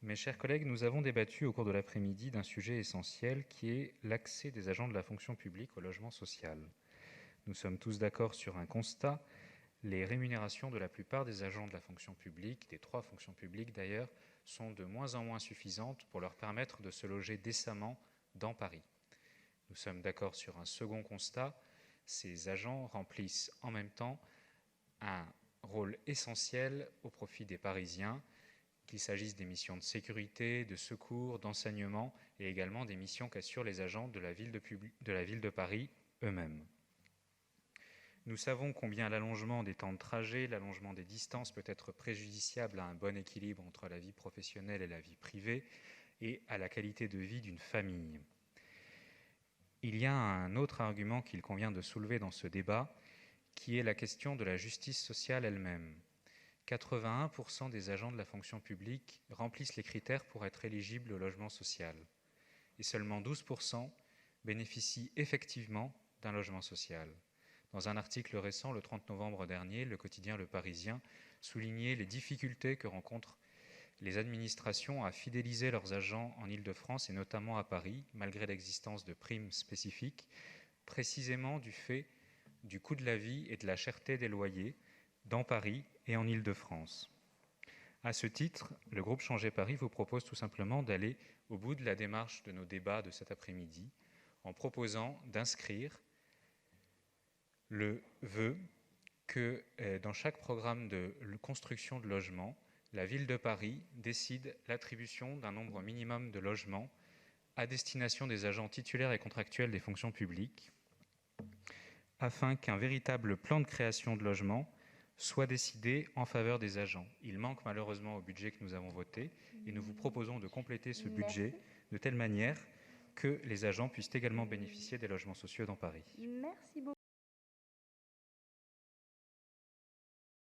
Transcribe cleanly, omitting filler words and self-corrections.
Mes chers collègues, nous avons débattu au cours de l'après-midi d'un sujet essentiel qui est l'accès des agents de la fonction publique au logement social. Nous sommes tous d'accord sur un constat: les rémunérations de la plupart des agents de la fonction publique, des 3 fonctions publiques d'ailleurs, sont de moins en moins suffisantes pour leur permettre de se loger décemment dans Paris. Nous sommes d'accord sur un second constat: ces agents remplissent en même temps un rôle essentiel au profit des Parisiens, qu'il s'agisse des missions de sécurité, de secours, d'enseignement, et également des missions qu'assurent les agents de la ville de Paris eux-mêmes. Nous savons combien l'allongement des temps de trajet, l'allongement des distances peut être préjudiciable à un bon équilibre entre la vie professionnelle et la vie privée, et à la qualité de vie d'une famille. Il y a un autre argument qu'il convient de soulever dans ce débat, qui est la question de la justice sociale elle-même. 81% des agents de la fonction publique remplissent les critères pour être éligibles au logement social. Et seulement 12% bénéficient effectivement d'un logement social. Dans un article récent, le 30 novembre dernier, le quotidien Le Parisien soulignait les difficultés que rencontrent les administrations à fidéliser leurs agents en Île-de-France et notamment à Paris, malgré l'existence de primes spécifiques, précisément du fait du coût de la vie et de la cherté des loyers dans Paris et en Île-de-France. À ce titre, le groupe Changer Paris vous propose tout simplement d'aller au bout de la démarche de nos débats de cet après-midi en proposant d'inscrire le vœu que dans chaque programme de construction de logements, la ville de Paris décide l'attribution d'un nombre minimum de logements à destination des agents titulaires et contractuels des fonctions publiques, afin qu'un véritable plan de création de logements soit décidé en faveur des agents. Il manque malheureusement au budget que nous avons voté, et nous vous proposons de compléter ce budget Merci. de telle manière que les agents puissent également bénéficier des logements sociaux dans Paris. Merci beaucoup.